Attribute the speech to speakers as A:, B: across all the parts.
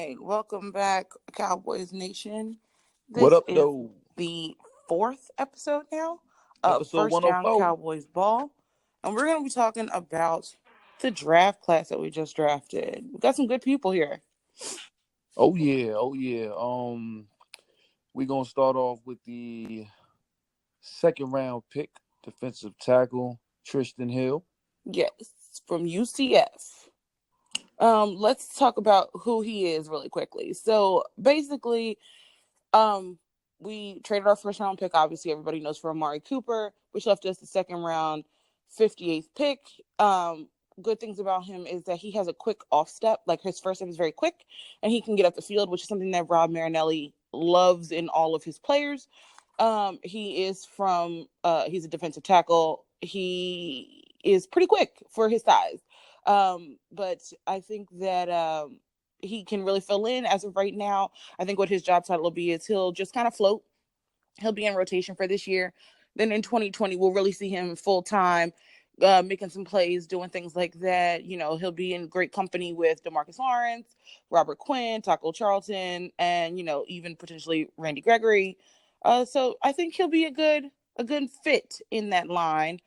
A: right, welcome back, Cowboys Nation.
B: What
A: This
B: up,
A: is
B: though?
A: the fourth episode now of
B: Episode
A: First Down
B: 104.
A: Cowboys Ball, and we're going to be talking about the draft class that we just drafted. We got some good people here.
B: Oh yeah, oh yeah. We're gonna start off with the second round pick, defensive tackle, Tristan Hill.
A: Yes, from UCF. Let's talk about who he is really quickly. So basically, Um, we traded our first round pick. Obviously, everybody knows for Amari Cooper, which left us the second round, 58th pick. Good things about him is that he has a quick off step. Like his first step is very quick, and he can get up the field, which is something that Rob Marinelli loves in all of his players. He's a defensive tackle. He is pretty quick for his size. But I think that he can really fill in as of right now. I think what his job title will be is he'll just kind of float. He'll be in rotation for this year. Then in 2020, we'll really see him full time, making some plays, doing things like that. You know, he'll be in great company with DeMarcus Lawrence, Robert Quinn, Taco Charlton, and even potentially Randy Gregory. So I think he'll be a good fit in that line.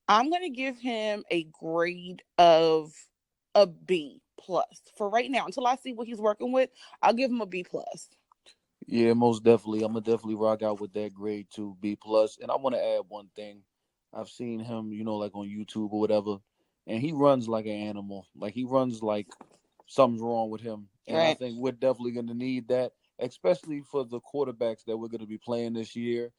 A: I'm gonna give him a grade of a B plus for right now until I see what he's working with. I'll give him a B plus.
B: Yeah, most definitely. I'm gonna definitely rock out with that grade too, B plus. And I want to add one thing. I've seen him, like on YouTube or whatever, and he runs like an animal. Like he runs like something's wrong with him. And I
A: Right.
B: think we're definitely gonna need that, especially for the quarterbacks that we're gonna be playing this year.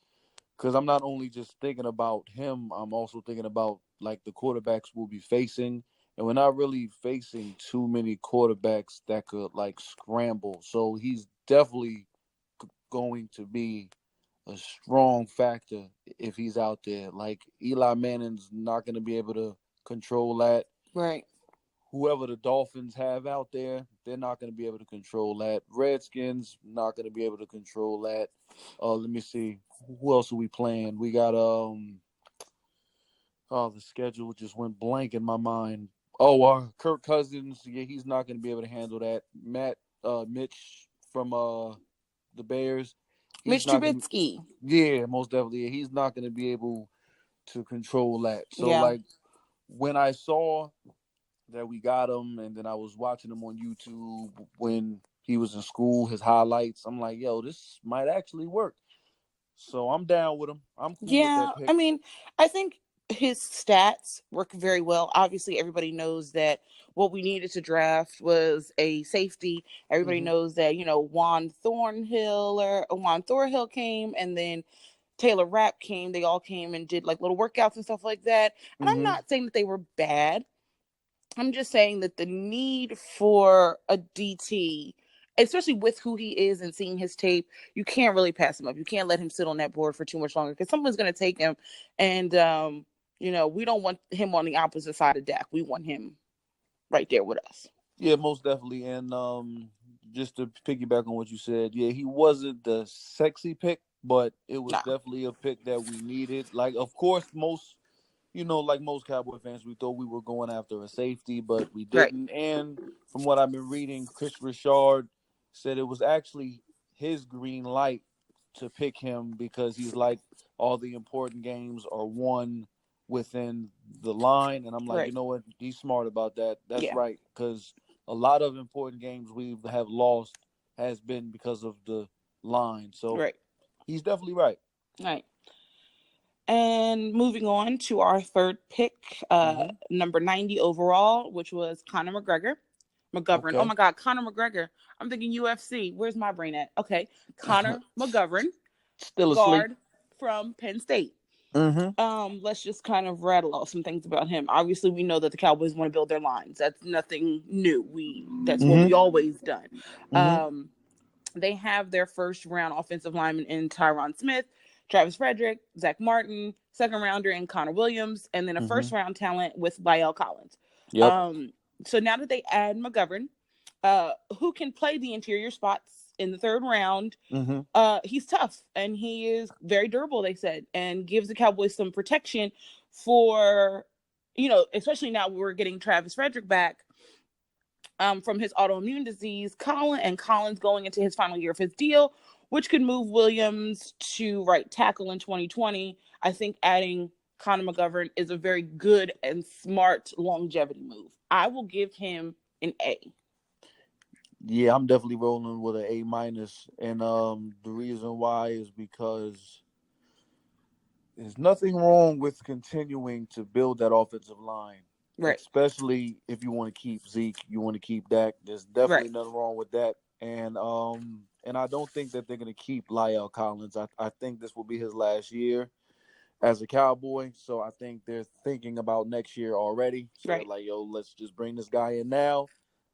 B: Because I'm not only just thinking about him, I'm also thinking about like the quarterbacks we'll be facing. And we're not really facing too many quarterbacks that could like scramble. So he's definitely going to be a strong factor if he's out there. Like Eli Manning's not going to be able to control that.
A: Right.
B: Whoever the Dolphins have out there, they're not going to be able to control that. Redskins not going to be able to control that. Let me see. Who else are we playing? We got oh, the schedule just went blank in my mind. Oh, Kirk Cousins. Yeah, he's not going to be able to handle that. Mitch from the Bears. He's
A: Mitch
B: not going.
A: Trubisky.
B: Yeah, most definitely. Yeah, he's not going to be able to control that. So
A: Yeah.
B: like when I saw that we got him, and then I was watching him on YouTube when he was in school, his highlights. I'm like, yo, this might actually work. So I'm down with him. I'm cool with
A: Yeah.
B: that pick.
A: I mean, I think his stats work very well. Obviously, everybody knows that what we needed to draft was a safety. Everybody
B: Hmm.
A: knows that, Juan Thornhill came, and then Taylor Rapp came. They all came and did like little workouts and stuff like that. And I'm
B: Hmm.
A: not saying that they were bad. I'm just saying that the need for a DT, especially with who he is and seeing his tape, you can't really pass him up. You can't let him sit on that board for too much longer because someone's going to take him. And, we don't want him on the opposite side of Dak. We want him right there with us.
B: Yeah, most definitely. And just to piggyback on what you said, yeah, he wasn't the sexy pick, but it was
A: Nah.
B: definitely a pick that we needed. Like, of course, like most Cowboy fans, we thought we were going after a safety, but we
A: Right.
B: didn't. And from what I've been reading, Chris Richard said it was actually his green light to pick him because he's like all the important games are won within the line. And I'm like, you
A: Right.
B: know what? He's smart about that. That's
A: Yeah.
B: right, because a lot of important games we have lost has been because of the line. So
A: Right.
B: he's definitely right.
A: Right. And moving on to our third pick,
B: Mm-hmm.
A: number 90 overall, which was Conor McGovern. Oh
B: Okay.
A: my God, Conor McGregor. I'm thinking UFC. Where's my brain at? Okay, Conor McGovern,
B: Still asleep.
A: guard from Penn State.
B: Mm-hmm.
A: Let's just kind of rattle off some things about him. Obviously, we know that the Cowboys want to build their lines. That's nothing new. That's what we
B: Mm-hmm.
A: always done.
B: Mm-hmm.
A: Um, they have their first round offensive lineman in Tyron Smith, Travis Frederick, Zach Martin, second rounder in Connor Williams, and then a
B: Mm-hmm.
A: first round talent with Lyle Collins.
B: Yep.
A: Um, so now that they add McGovern, who can play the interior spots in the third round,
B: Mm-hmm.
A: he's tough and he is very durable, they said, and gives the Cowboys some protection for, especially now we're getting Travis Frederick back. from his autoimmune disease. Collins going into his final year of his deal, which could move Williams to right tackle in 2020. I think adding Connor McGovern is a very good and smart longevity move. I will give him an A.
B: Yeah, I'm definitely rolling with an A minus, and the reason why is because there's nothing wrong with continuing to build that offensive line,
A: Right,
B: especially if you want to keep Zeke, you want to keep Dak. There's
A: right,
B: definitely nothing wrong with that, and I don't think that they're gonna keep Lyle Collins. I think this will be his last year as a Cowboy. So I think they're thinking about next year already. So they're
A: right.
B: like, yo, let's just bring this guy in now.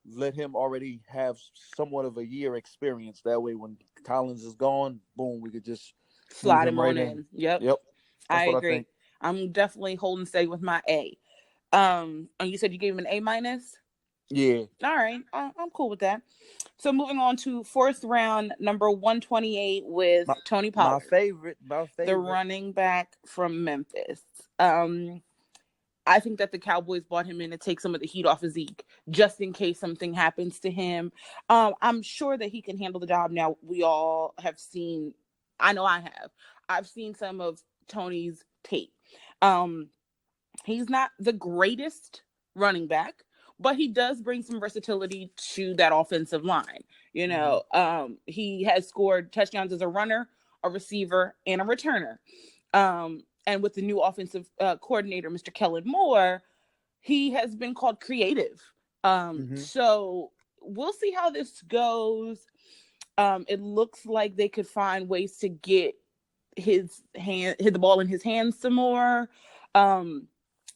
B: Let him already have somewhat of a year experience. That way, when Collins is gone, boom, we could just move
A: Slide
B: him
A: him
B: right
A: on
B: in.
A: in. Yep,
B: Yep,
A: I
B: that's what I
A: agree.
B: think.
A: I'm definitely holding steady with my A. And you said you gave him an A minus.
B: Yeah,
A: All right, I'm cool with that. So moving on to fourth round, number 128 with
B: my
A: Tony
B: my
A: Pollard,
B: favorite, my
A: the
B: favorite.
A: running back from Memphis. Um, I think that the Cowboys brought him in to take some of the heat off of Zeke, just in case something happens to him. I'm sure that he can handle the job. Now, we all have seen, I know I have, I've seen some of Tony's tape. Um, he's not the greatest running back, but he does bring some versatility to that offensive line.
B: Mm-hmm.
A: He has scored touchdowns as a runner, a receiver, and a returner. And with the new offensive coordinator, Mr. Kellen Moore, he has been called creative.
B: Mm-hmm.
A: So we'll see how this goes. It looks like they could find ways to get hit the ball in his hands some more. Um,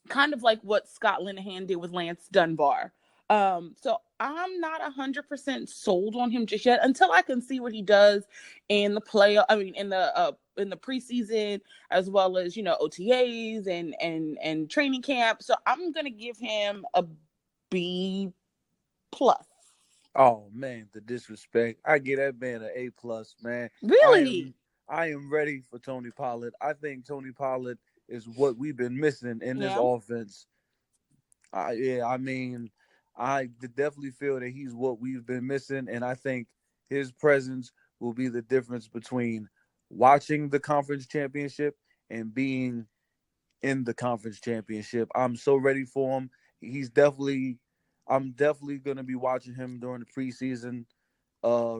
A: Kind of like what Scott Linehan did with Lance Dunbar. So I'm not 100% sold on him just yet until I can see what he does in the play. I mean, in the preseason, as well as OTAs and training camp. So I'm gonna give him a B plus.
B: Oh man, the disrespect! I give that man an A plus, man. I
A: Really?
B: am, I am ready for Tony Pollard. I think Tony Pollard is what we've been missing in this
A: Yeah.
B: offense. Yeah, I mean, I definitely feel that he's what we've been missing, and I think his presence will be the difference between watching the conference championship and being in the conference championship. I'm so ready for him. He's definitely, I'm definitely gonna be watching him during the preseason,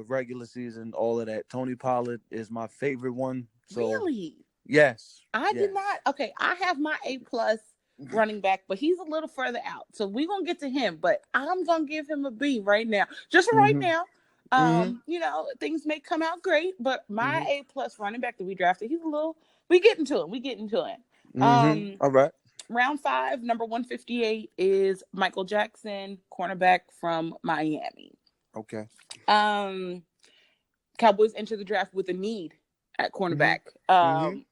B: regular season, all of that. Tony Pollard is my favorite one. So
A: Really?
B: yes,
A: I did
B: yes.
A: not. Okay, I have my A plus running back, but he's a little further out. So we're gonna get to him, but I'm gonna give him a B right now. Just for right
B: Mhm.
A: now.
B: Mhm.
A: Things may come out great, but my
B: Mhm.
A: A plus running back that we drafted, he's a little we getting to him. We getting to him.
B: Mhm.
A: Um
B: All right.
A: Round five, number 158 is Michael Jackson, cornerback from Miami.
B: Okay.
A: Um Cowboys enter the draft with a need at cornerback.
B: Mhm. Mhm.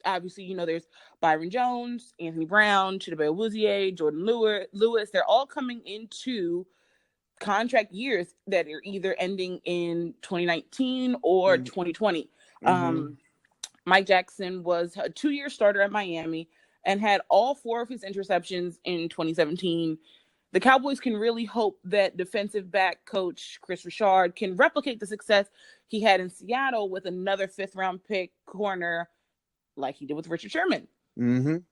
A: Obviously, there's Byron Jones, Anthony Brown, Chidobe Awuzie, Jordan Lewis. They're all coming into contract years that are either ending in 2019 or
B: Mhm.
A: 2020.
B: Mhm.
A: Um, Mike Jackson was a 2-year starter at Miami and had all 4 of his interceptions in 2017. The Cowboys can really hope that defensive back coach Chris Richard can replicate the success he had in Seattle with another 5th round pick corner like he did with Richard Sherman.
B: Mhm.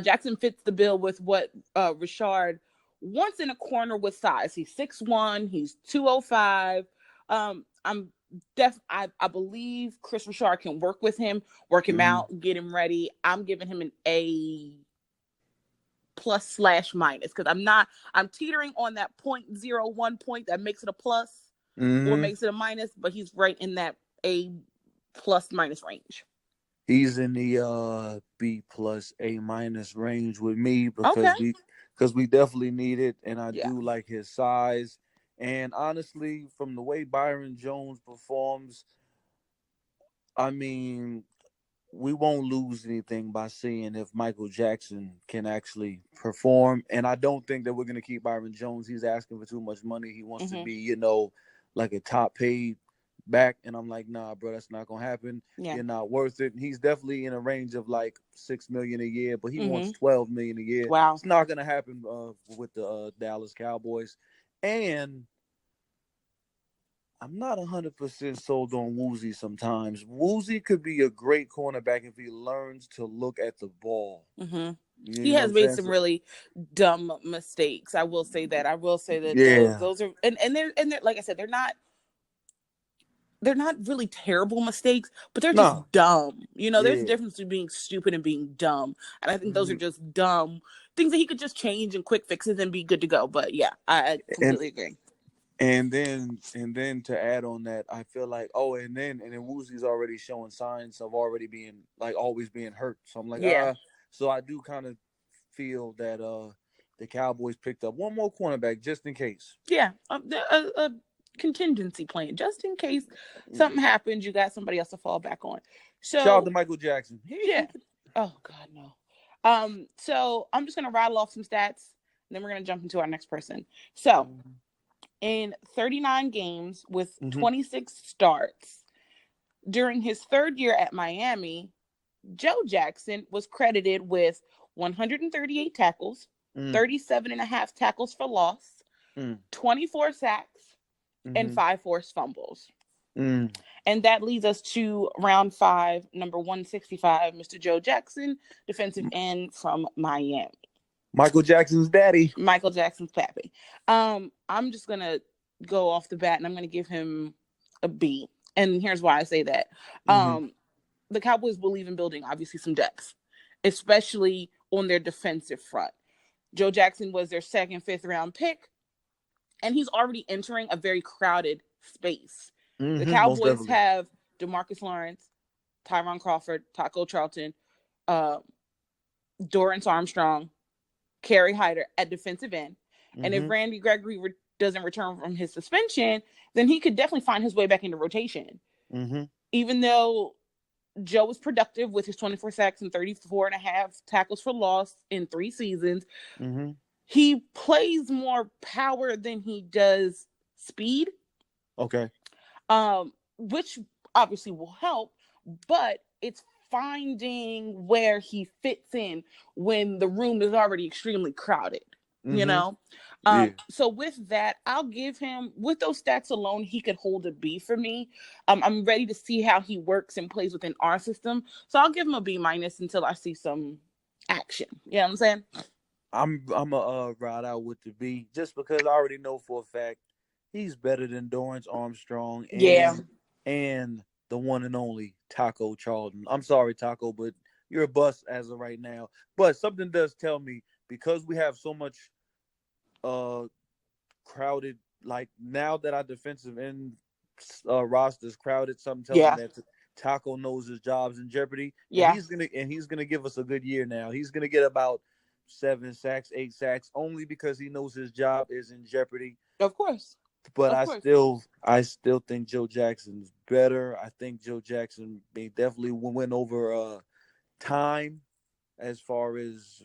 A: Jackson fits the bill with what Richard wants in a corner with size. He's 6'1", he's 205. I believe Chris Richard can work with him, work him
B: Mhm.
A: out, get him ready. I'm giving him an A plus slash minus because I'm teetering on that .01 point that makes it a plus or
B: Mhm.
A: makes it a minus, but he's right in that A plus minus range.
B: He's in the B plus A minus range with me
A: Okay.
B: because we definitely need it, and I
A: Yeah.
B: do like his size. And honestly, from the way Byron Jones performs, I mean, we won't lose anything by seeing if Michael Jackson can actually perform. And I don't think that we're going to keep Byron Jones. He's asking for too much money. He wants to
A: Mm-hmm.
B: be, like a top paid back. And I'm like, nah, bro, that's not going to happen.
A: Yeah.
B: You're not worth it. And he's definitely in a range of like 6 million a year, but he
A: Mm-hmm.
B: wants 12 million a year.
A: Wow.
B: It's not going to happen with the Dallas Cowboys. And I'm not 100% sold on Woozy sometimes. Woozy could be a great cornerback if he learns to look at the ball.
A: Mm-hmm.
B: You
A: He
B: know what
A: has
B: I'm
A: made
B: saying?
A: some
B: So,
A: really dumb mistakes. I will say that. I will say that
B: yeah.
A: those are and they're like I said, they're not really terrible mistakes, but they're
B: No.
A: just dumb. You know, there's a
B: Yeah.
A: difference between being stupid and being dumb. And I think those are
B: Mhm.
A: just dumb things that he could just change and quick fixes and be good to go. But yeah, I
B: And
A: completely agree.
B: and then to add on that, I feel like and then Woozy's already showing signs of already being like always being hurt. So I'm like,
A: Yeah.
B: so I do kind of feel that the Cowboys picked up one more cornerback just in case.
A: Yeah. A contingency plan just in case something happens, you got somebody else to fall back on.
B: Shout out to
A: So
B: Michael Jackson.
A: yeah. Oh God, no. So I'm just gonna rattle off some stats, and then we're gonna jump into our next person. So
B: Mhm.
A: in 39 games with
B: Mhm.
A: 26 starts during his third year at Miami, Joe Jackson was credited with 138 tackles,
B: Mm.
A: 37 and a half tackles for loss,
B: Mm.
A: 24 sacks, and
B: Mhm.
A: 5 forced fumbles.
B: Mm.
A: And that leads us to round five, number 165, Mr. Joe Jackson, defensive end from Miami.
B: Michael Jackson's daddy.
A: Michael Jackson's pappy. I'm just gonna go off the bat and I'm gonna give him a B. And here's why I say that.
B: Mhm.
A: The Cowboys believe in building obviously some depth, especially on their defensive front. Joe Jackson was their second, fifth round pick, and he's already entering a very crowded space. The
B: Mhm. Most
A: Cowboys
B: definitely.
A: have DeMarcus Lawrence, Tyron Crawford, Taco Charlton, uh, Dorrance Armstrong, Kerry Hyder at defensive end. And if
B: Mhm.
A: Randy Gregory doesn't return from his suspension, then he could definitely find his way back into rotation.
B: Mhm.
A: Even though Joe was productive with his 24 sacks and 34 and a half tackles for loss in 3 seasons,
B: Mhm.
A: he plays more power than he does speed,
B: Okay.
A: which obviously will help, but it's finding where he fits in when the room is already extremely crowded, you
B: Mhm.
A: know?
B: Yeah.
A: So with that, I'll give him, with those stats alone, he could hold a B for me. I'm ready to see how he works and plays within our system. So I'll give him a B minus until I see some action. You know what I'm saying?
B: I'm a ride out with the B just because I already know for a fact he's better than Dorrance Armstrong
A: Yeah.
B: and the one and only Taco Charlton. I'm sorry, Taco, but you're a bust as of right now. But something does tell me because we have so much uh crowded, like now that our defensive end roster is crowded, something tells me
A: Yeah.
B: that Taco knows his job's in jeopardy, and
A: Yeah.
B: he's gonna give us a good year now. He's gonna get about 7 sacks, 8 sacks, only because he knows his job is in jeopardy.
A: Of course.
B: But
A: Of
B: I
A: course.
B: still, I still think Joe Jackson's better. I think Joe Jackson may definitely win over time as far as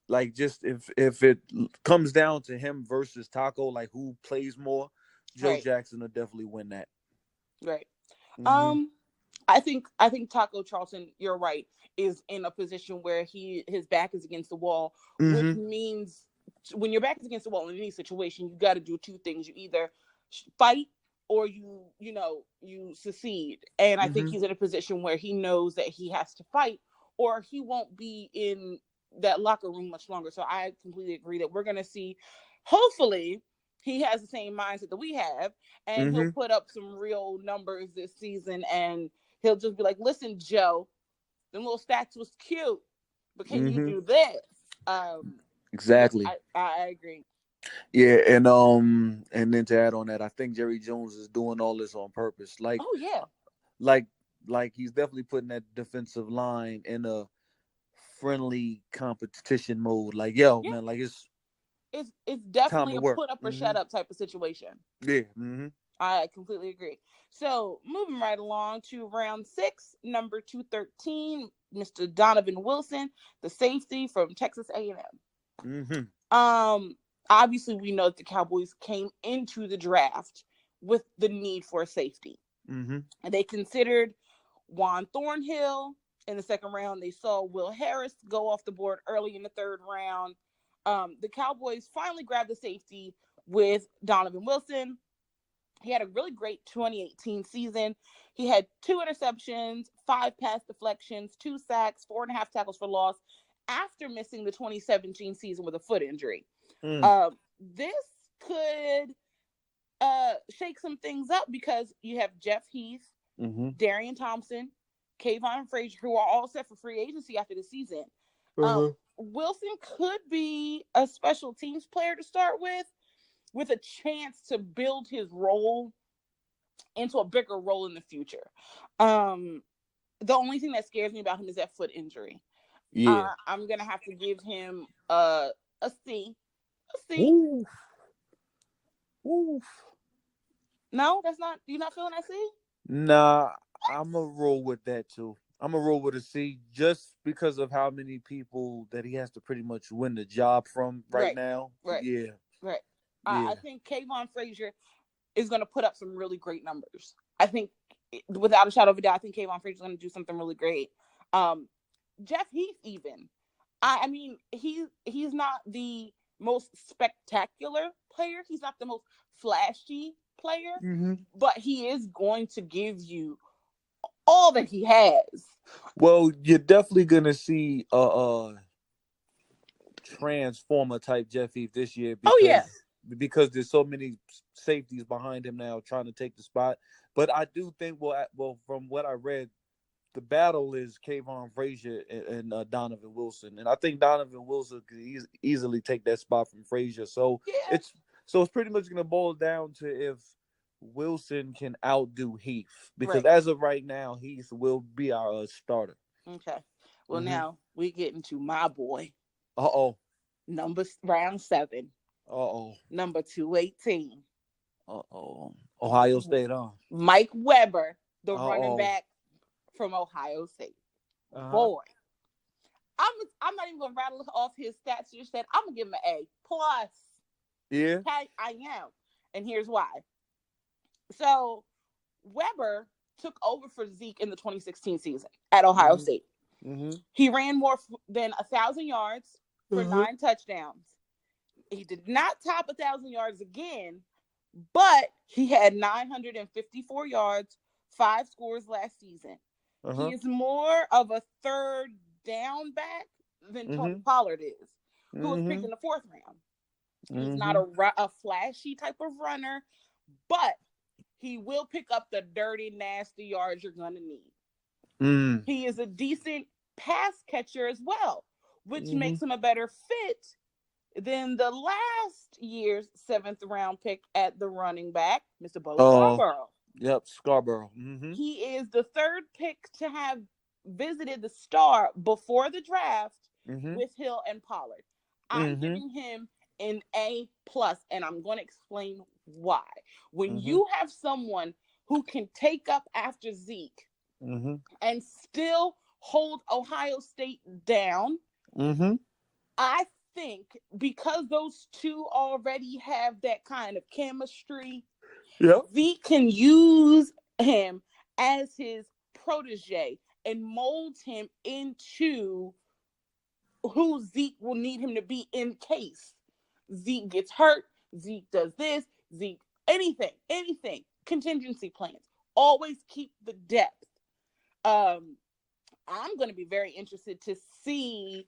B: like just if it comes down to him versus Taco, like who plays more, Joe
A: Right.
B: Jackson will definitely win that.
A: Right.
B: Mhm.
A: Um, I think Taco Charlton, you're right, is in a position where his back is against the wall, which
B: Mhm.
A: means when your back is against the wall in any situation, you got to do two things: you either fight or you secede. And I think
B: Mhm.
A: he's in a position where he knows that he has to fight, or he won't be in that locker room much longer. So I completely agree that we're gonna see, hopefully. He has the same mindset that we have, and he'll
B: Mhm.
A: put up some real numbers this season, and he'll just be like, listen, Joe, them little stats was cute, but can you
B: Mhm.
A: do this? So yeah,
B: Exactly.
A: I agree.
B: Yeah, and then to add on that, I think Jerry Jones is doing all this on purpose.
A: Oh yeah.
B: Like like he's definitely putting that defensive line in a friendly competition mode. Like, yo,
A: Yeah,
B: man, like it's
A: it's
B: time
A: definitely
B: to
A: a
B: work.
A: put up or shut
B: Mhm.
A: up type of situation.
B: Yeah. Mhm.
A: I completely agree. So moving right along to round six, number 213, Mr. Donovan Wilson, the safety from Texas A&M.
B: Mhm.
A: Um, Obviously we know that the Cowboys came into the draft with the need for a safety.
B: Mhm.
A: And they considered Juan Thornhill in the second round. They saw Will Harris go off the board early in the third round. The Cowboys finally grabbed the safety with Donovan Wilson. He had a really great 2018 season. He had 2 interceptions, 5 pass deflections, 2 sacks, 4.5 tackles for loss after missing the 2017 season with a foot injury.
B: Mm.
A: This could shake some things up because you have Jeff Heath,
B: Mm-hmm.
A: Darian Thompson, Kayvon Frazier, who are all set for free agency after the season. Um,
B: Uh-huh.
A: Wilson could be a special teams player to start with a chance to build his role into a bigger role in the future. Um, the only thing that scares me about him is that foot injury.
B: Yeah.
A: I'm gonna have to give him a C. A C.
B: Oof. Oof.
A: No, that's not. You're not feeling that C?
B: Nah, I'm a roll with that too. I'm a roll with a C just because of how many people that he has to pretty much win the job from right
A: Right,
B: now.
A: right,
B: Yeah.
A: right. I
B: Yeah.
A: think Kayvon Frazier is going to put up some really great numbers. I think, without a shadow of a doubt, I think Kayvon Frazier is going to do something really great. Um, Jeff Heath, even. I mean, he's not the most spectacular player. He's not the most flashy player,
B: Mm-hmm.
A: but he is going to give you all that he has.
B: Well, you're definitely gonna see transformer type Jeff Heath this year
A: Oh yeah,
B: because there's so many safeties behind him now trying to take the spot. But I do think well from what I read, the battle is Kayvon Frazier and Donovan Wilson, and I think Donovan Wilson could easily take that spot from Frazier.
A: yeah.
B: It's it's pretty much going to boil down to if Wilson can outdo Heath, because
A: Right.
B: as of right now, Heath will be our starter.
A: Okay. Well,
B: Mm-hmm.
A: now we get into my boy,
B: Uh oh.
A: round 7,
B: Uh oh.
A: number 218.
B: Uh oh. Ohio State, huh?
A: Mike Weber, the
B: Uh
A: running
B: oh.
A: back from Ohio State.
B: Uh huh.
A: Boy, I'm I'm not even gonna rattle off his stats. You said I'm gonna give him an A plus.
B: Yeah.
A: Okay, I am, and here's why. So Weber took over for Zeke in the 2016 season at Ohio
B: Mm-hmm.
A: State.
B: Mm-hmm.
A: He ran more than 1,000 yards for
B: Uh-huh.
A: 9 touchdowns. He did not top 1,000 yards again, but he had 954 yards, 5 scores last season. He
B: Uh-huh.
A: is more of a third down back than Tony
B: Mm-hmm.
A: Pollard is, who was picked
B: Mm-hmm.
A: in the 4th round. He's not
B: Mm-hmm.
A: a flashy type of runner, but he will pick up the dirty, nasty yards you're going to need.
B: Mm.
A: He is a decent pass catcher as well, which
B: Mm-hmm.
A: makes him a better fit than the last year's 7th round pick at the running back, Mr. Bo
B: Oh,
A: Scarborough.
B: yep, Scarborough. Mm-hmm.
A: He is the 3rd pick to have visited the Star before the draft
B: Mm-hmm.
A: with Hill and Pollard. I'm
B: Mm-hmm.
A: giving him an A plus, and I'm going to explain why. When
B: Mm-hmm.
A: you have someone who can take up after Zeke
B: Mm-hmm.
A: and still hold Ohio State down,
B: Mm-hmm.
A: I think because those two already have that kind of chemistry,
B: Yep.
A: Zeke can use him as his protege and mold him into who Zeke will need him to be in case Zeke gets hurt, Zeke does this, Zeke, anything, contingency plans. Always keep the depth. Um, I'm going to be very interested to see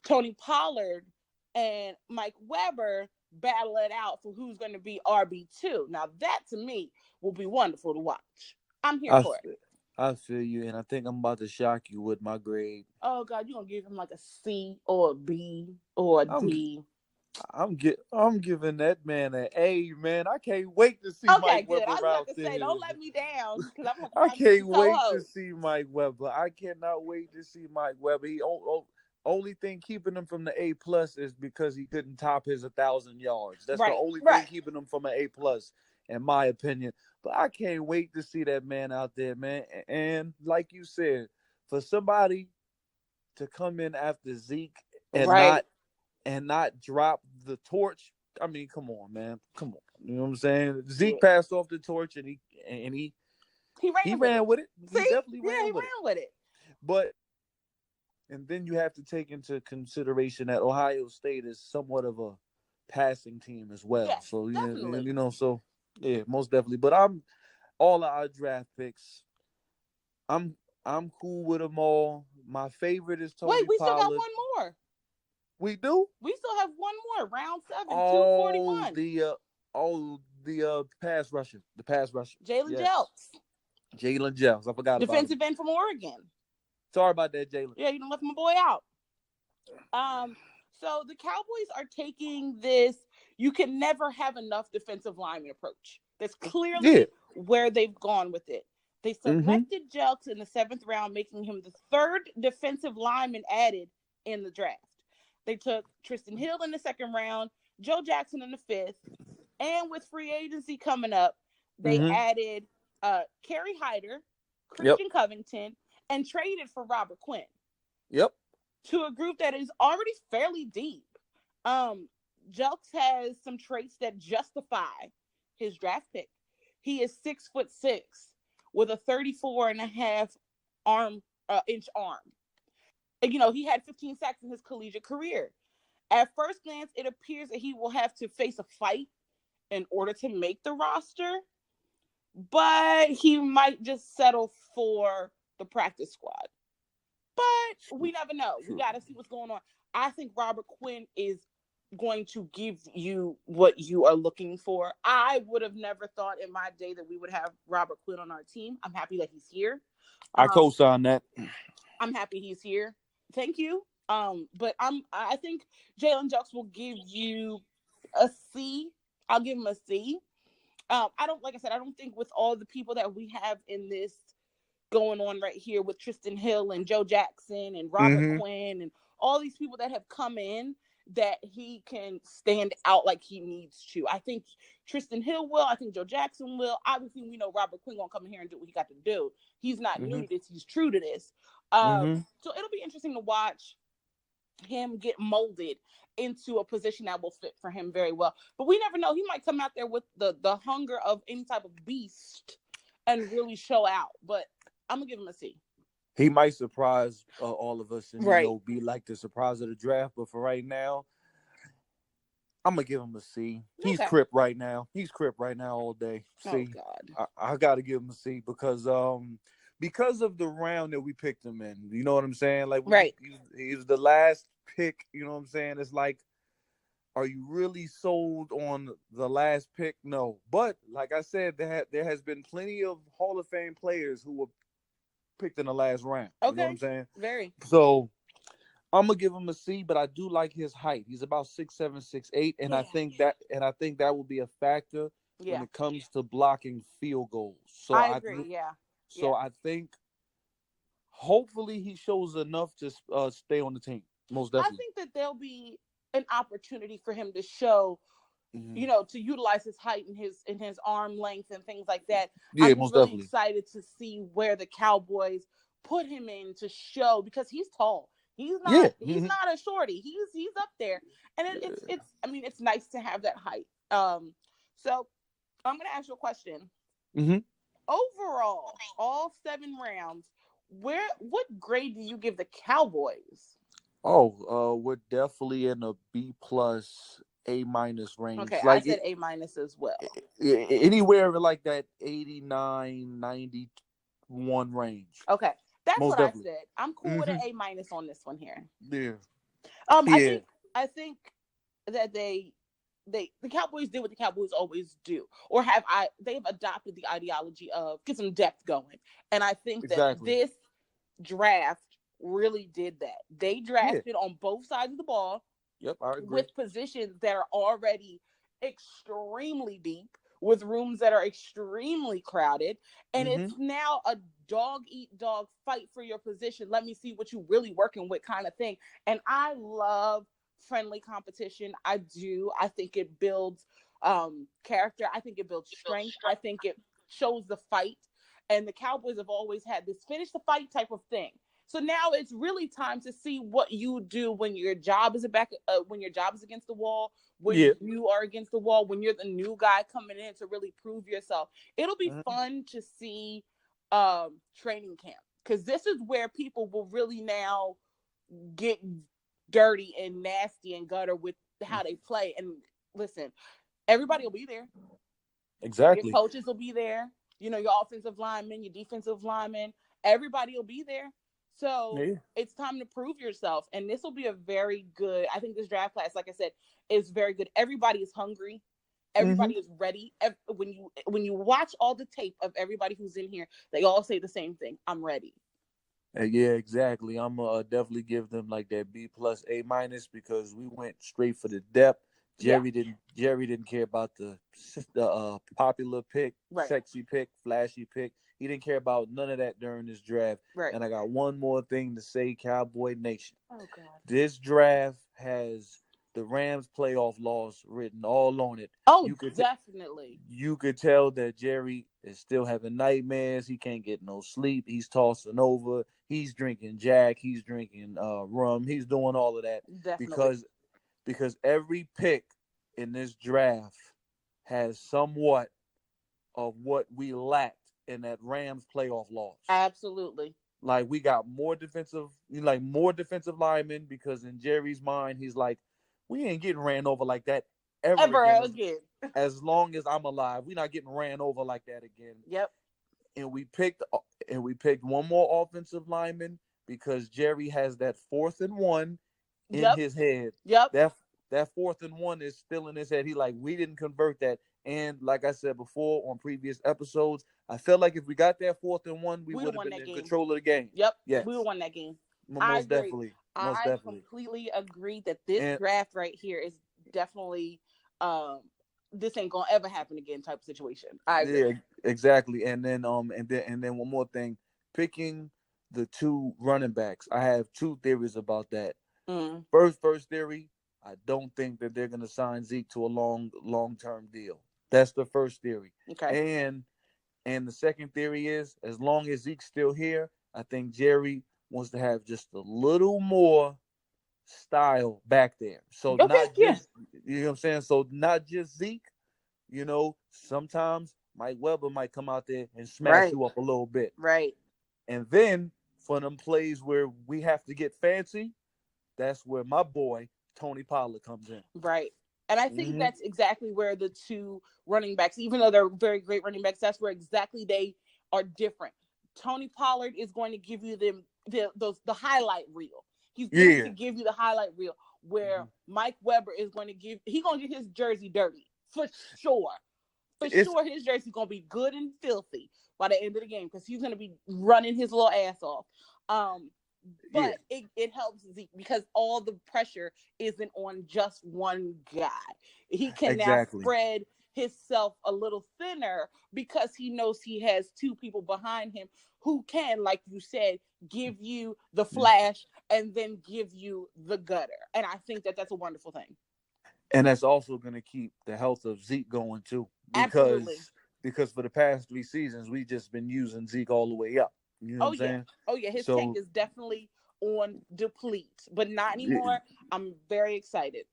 A: Tony Pollard and Mike Weber battle it out for who's going to be RB2. Now, that to me will be wonderful to watch. I'm here
B: I,
A: for it.
B: I feel you, and I think I'm about to shock you with my grade.
A: Oh, God, you're going to give him like a C or a B or a
B: I'm
A: D.
B: I'm giving that man an A, man. I can't wait to see Mike
A: Okay, good. I
B: Weber
A: was
B: out
A: about to say,
B: there.
A: don't let me down because I'm going to
B: I
A: find me some
B: can't wait to
A: co-hosts.
B: see Mike Weber. I cannot wait to see Mike Weber. Only thing keeping him from the A plus is because he couldn't top his 1,000 yards. That's the
A: Right,
B: only thing
A: right.
B: keeping him from an A plus, in my opinion. But I can't wait to see that man out there, man. And like you said, for somebody to come in after Zeke and
A: Right.
B: not drop the torch. I mean, come on, man. Come on. You know what I'm saying?
A: Yeah.
B: Zeke passed off the torch and
A: He
B: he
A: ran with it.
B: ran with it. He
A: See?
B: definitely
A: Yeah, he
B: ran with it.
A: ran with it.
B: But and then you have to take into consideration that Ohio State is somewhat of passing team as well.
A: Yes,
B: So yeah,
A: definitely.
B: so yeah, most definitely. But I'm all of our draft picks. I'm I'm cool with them all. My favorite is
A: Wait,
B: Tony
A: we still got
B: Pollard.
A: one more.
B: We do.
A: We still have one more. Round seven,
B: Oh
A: 241.
B: the pass rusher, the pass rusher.
A: Jalen
B: Yes,
A: Jelks,
B: Jalen Jones. I forgot about him.
A: defensive end from Oregon.
B: Sorry about that, Jalen.
A: Yeah, you done left my boy out. Um, so the Cowboys are taking this you can never have enough defensive lineman approach. That's
B: Yeah.
A: clearly where they've gone with it. They
B: Mm-hmm.
A: selected Jelks in the seventh round, making him the third defensive lineman added in the draft. They took Tristan Hill in the second round, Joe Jackson in the fifth, and with free agency coming up, they
B: Mm-hmm.
A: added Kerry Hyder,
B: Yep.
A: Christian Covington, and traded for Robert Quinn
B: Yep.
A: to a group that is already fairly deep. Um, Jelks has some traits that justify his draft pick. He is 6'6" with a 34 and a half arm inch arm. And, he had 15 sacks in his collegiate career. At first glance, it appears that he will have to face a fight in order to make the roster, but he might just settle for the practice squad. But we never know. We
B: True.
A: got to see what's going on. I think Robert Quinn is going to give you what you are looking for. I would have never thought in my day that we would have Robert Quinn on our team. I'm happy that he's here.
B: I
A: Um,
B: co-sign that.
A: I'm happy he's here. Thank you. But I think Jalen Jux will give you a C. I'll give him a C. I don't like I said, I don't think with all the people that we have in this going on right here with Tristan Hill and Joe Jackson and Robert
B: Mm-hmm.
A: Quinn and all these people that have come in that he can stand out like he needs to. I think Tristan Hill will. I think Joe Jackson will. Obviously, we know Robert Quinn gonna come in here and do what he got to do. He's not new
B: Mm-hmm.
A: to this. He's true to this.
B: Mm-hmm.
A: So it'll be interesting to watch him get molded into a position that will fit for him very well. But we never know. He might come out there with the hunger of any type of beast and really show out. But I'm gonna give him a C.
B: He might surprise all of us and
A: Right.
B: be like the surprise of the draft. But for right now, I'm gonna give him a C. He's
A: Okay.
B: Crip right now. He's Crip right now all day.
A: Oh
B: C.
A: God.
B: I gotta give him a C because of the round that we picked him in. You know what I'm saying? Like
A: Right.
B: he was the last pick. You know what I'm saying? It's like, are you really sold on the last pick? No. But like I said, there has been plenty of Hall of Fame players who were picked in the last round. You know what I'm
A: Okay.
B: saying?
A: Very.
B: So I'm gonna give him a C, but I do like his height. He's about 6'7", 6'8", and
A: Yeah.
B: I think that will be a factor when
A: Yeah.
B: it comes to blocking field goals.
A: I agree. Yeah.
B: So
A: Yeah.
B: I think hopefully he shows enough to stay on the team. Most
A: I
B: definitely.
A: think that there'll be an opportunity for him to show,
B: Mm-hmm.
A: to utilize his height and his arm length and things like that.
B: Yeah,
A: I'm just
B: most
A: really
B: definitely.
A: excited to see where the Cowboys put him in to show because he's tall. He's
B: Yeah.
A: not he's
B: Mm-hmm.
A: not a shorty. He's up there. And it's I mean it's nice to have that height. So I'm gonna ask you a question.
B: Mm-hmm.
A: Overall, all 7 rounds, what grade do you give the Cowboys?
B: Oh, we're definitely in a B plus A minus
A: Okay,
B: range.
A: I
B: Like
A: said A minus as well.
B: anywhere like that 89, 91 range.
A: Okay, that's
B: Most
A: what I
B: definitely.
A: said. I'm cool with an
B: Mm-hmm.
A: A minus on this one here.
B: Yeah.
A: I
B: Yeah.
A: think that the Cowboys did what the Cowboys always do, or they've adopted the ideology of get some depth going, and I think that
B: Exactly.
A: this draft really did that. They
B: Yeah.
A: drafted on both sides of the ball
B: Yep. I agree.
A: with positions that are already extremely deep, with rooms that are extremely crowded. And
B: Mm-hmm.
A: it's now a dog eat dog fight for your position. Let me see what you really working with kind of thing. And I love friendly competition. I do. I think it builds character. I think it builds strength. I think it shows the fight. And the Cowboys have always had this finish the fight type of thing. So now it's really time to see what you do when your job is when your job is against the wall, when
B: Yeah.
A: you are against the wall, when you're the new guy coming in to really prove yourself. It'll be
B: Mm-hmm.
A: fun to see training camp because this is where people will really now get dirty and nasty and gutter with how they play. And listen, everybody will be there. Your
B: Exactly.
A: coaches will be there. You know, your offensive linemen, your defensive linemen, everybody will be there. So
B: Yeah.
A: it's time to prove yourself. And this will be a very good, I think this draft class, like I said, is very good. Everybody is hungry.
B: Hmm.
A: Everybody is ready. When you watch all the tape of everybody who's in here, they all say the same thing. I'm ready.
B: Yeah, exactly. I'm gonna definitely give them like that B plus A minus because we went straight for the depth.
A: Yeah,
B: Jerry didn't care about the popular pick,
A: right,
B: sexy pick, flashy pick. He didn't care about none of that during this draft.
A: right.
B: And I got one more thing to say, Cowboy Nation.
A: Oh God.
B: This draft has the Rams playoff loss written all on it.
A: Oh,
B: You could
A: definitely.
B: you could tell that Jerry is still having nightmares. He can't get no sleep. He's tossing over. He's drinking Jack. He's drinking rum. He's doing all of that
A: Definitely.
B: because every pick in this draft has somewhat of what we lacked in that Rams playoff loss.
A: Absolutely.
B: Like we got more defensive linemen because in Jerry's mind he's like, we ain't getting ran over like that ever
A: Ever
B: again
A: again.
B: as long as I'm alive. We're not getting ran over like that again.
A: Yep.
B: And we picked one more offensive lineman because Jerry has that 4th and 1 in
A: Yep.
B: his head.
A: Yep.
B: That 4th and 1 is still in his head. He like we didn't convert that. And like I said before on previous episodes, I felt like if we got that 4th and 1, we
A: We would
B: would
A: have
B: have
A: won
B: been
A: that
B: in
A: game.
B: control of the game.
A: Yep. We would have
B: Yes,
A: won that game. I
B: most
A: agree.
B: definitely, most
A: I
B: definitely.
A: completely agree that this
B: And
A: draft right here is definitely um this ain't gonna ever happen again type of situation. I agree.
B: yeah, exactly. And then one more thing, picking the two running backs. I have two theories about that.
A: Mm,
B: First theory, I don't think that they're gonna sign Zeke to a long term deal. That's the first theory.
A: okay.
B: And the second theory is as long as Zeke's still here, I think Jerry wants to have just a little more style back there. So
A: Okay,
B: not
A: yeah.
B: just you know what I'm saying? So not just Zeke, sometimes Mike Weber might come out there and smash
A: Right.
B: you up a little bit.
A: Right.
B: And then for them plays where we have to get fancy, that's where my boy Tony Pollard comes in.
A: Right. And I think
B: Hmm.
A: that's exactly where the two running backs, even though they're very great running backs, that's where exactly they are different. Tony Pollard is going to give you the highlight reel. He's going to
B: Yeah.
A: give you the highlight reel where
B: Mhm.
A: Mike Weber is going to get his jersey dirty for sure. For
B: It's
A: sure, his jersey's gonna be good and filthy by the end of the game because he's gonna be running his little ass off. Um,
B: yeah,
A: but it helps Zeke because all the pressure isn't on just one guy. He can now
B: exactly.
A: spread himself a little thinner because he knows he has two people behind him who can, like you said, give you the flash and then give you the gutter. And I think that that's a wonderful thing.
B: And that's also going to keep the health of Zeke going too,
A: Absolutely.
B: because for the past 3 seasons we just been using Zeke all the way up. You know what
A: Oh
B: I'm
A: yeah.
B: saying?
A: Oh yeah. His tank
B: So
A: is definitely on deplete, but not
B: yeah,
A: anymore. I'm very excited.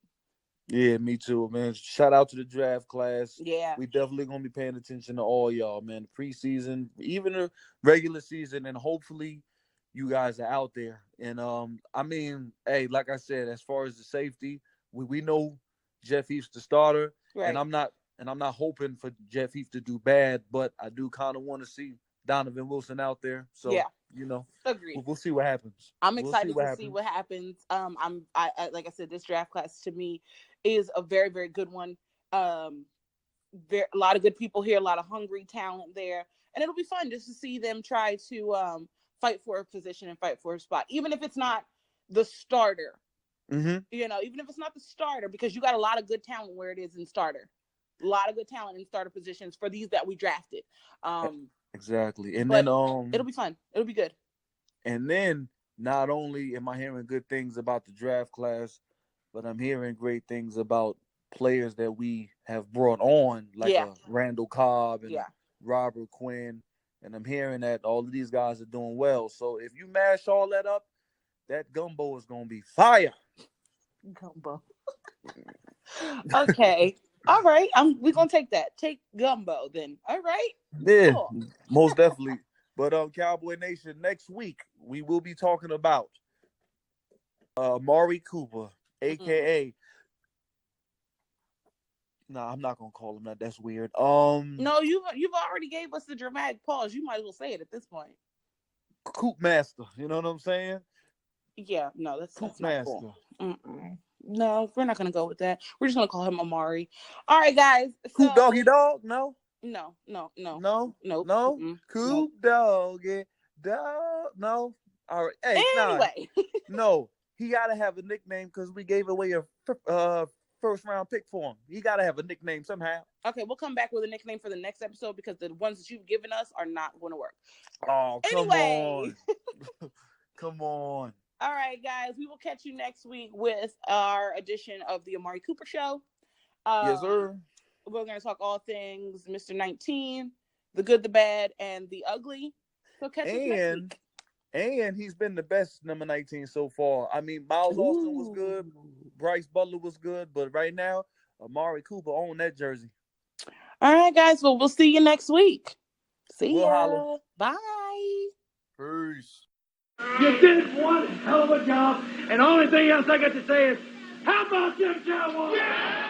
B: yeah, me too, man. Shout out to the draft class.
A: Yeah.
B: We definitely gonna be paying attention to all y'all, man. The preseason, even the regular season, and hopefully you guys are out there. And I mean, hey, like I said, as far as the safety, we know Jeff Heath's the starter, and
A: Right.
B: I'm not hoping for Jeff Heath to do bad, but I do kind of want to see Donovan Wilson out there. So
A: Yeah.
B: you know,
A: Agreed.
B: we'll see what happens.
A: I'm
B: We'll see
A: excited
B: what
A: to see
B: happens.
A: what happens. I like I said, this draft class to me is a very very good one. Um, a lot of good people here, a lot of hungry talent there, and it'll be fun just to see them try to fight for a position and fight for a spot, even if it's not the starter.
B: Mm-hmm.
A: Even if it's not the starter, because you got a lot of good talent where it is in starter. A lot of good talent in starter positions for these that we drafted. Um,
B: Exactly. And then
A: but it'll be fun. It'll be good.
B: not only am I hearing good things about the draft class, but I'm hearing great things about players that we have brought on, like
A: Yeah,
B: a Randall Cobb and a
A: yeah.
B: Robert Quinn. And I'm hearing that all of these guys are doing well. So if you mash all that up, that gumbo is gonna be fire.
A: Gumbo. Okay. All right. We're gonna take that. Take gumbo then. All right.
B: Yeah,
A: Cool.
B: most definitely. But Cowboy Nation, next week we will be talking about Amari Cooper,
A: Mm-mm.
B: aka Nah, I'm not gonna call him that. That's weird.
A: No, you've already gave us the dramatic pause. You might as well say it at this point.
B: Coop Master. You know what I'm saying?
A: Yeah, no,
B: Coop
A: that's not cool.
B: Master.
A: No, we're not gonna go with that. We're just gonna call him Amari. All right, guys.
B: Coop Doggy
A: So
B: Dog? No.
A: no,
B: No.
A: nope,
B: No.
A: nope.
B: Coop Doggy Dog. No. All right. Hey, nah.
A: Anyway,
B: No. He gotta have a nickname because we gave away a first round pick for him. He gotta have a nickname somehow.
A: okay, we'll come back with a nickname for the next episode because the ones that you've given us are not going to work.
B: Oh, come
A: Anyway,
B: on. Come on.
A: all right, guys, we will catch you next week with our edition of the Amari Cooper Show.
B: Yes, sir.
A: We're going to talk all things Mr. 19, the good, the bad, and the ugly. So catch us next week.
B: And he's been the best number 19 so far. I mean, Miles Austin was good. Bryce Butler was good. But right now, Amari Cooper owned that jersey.
A: All right, guys. Well, we'll see you next week. See
B: We'll
A: ya.
B: holler.
A: Bye.
B: Peace.
C: You did one hell of a job, and the only thing else I got to say is, how about them Cowboys? Yeah!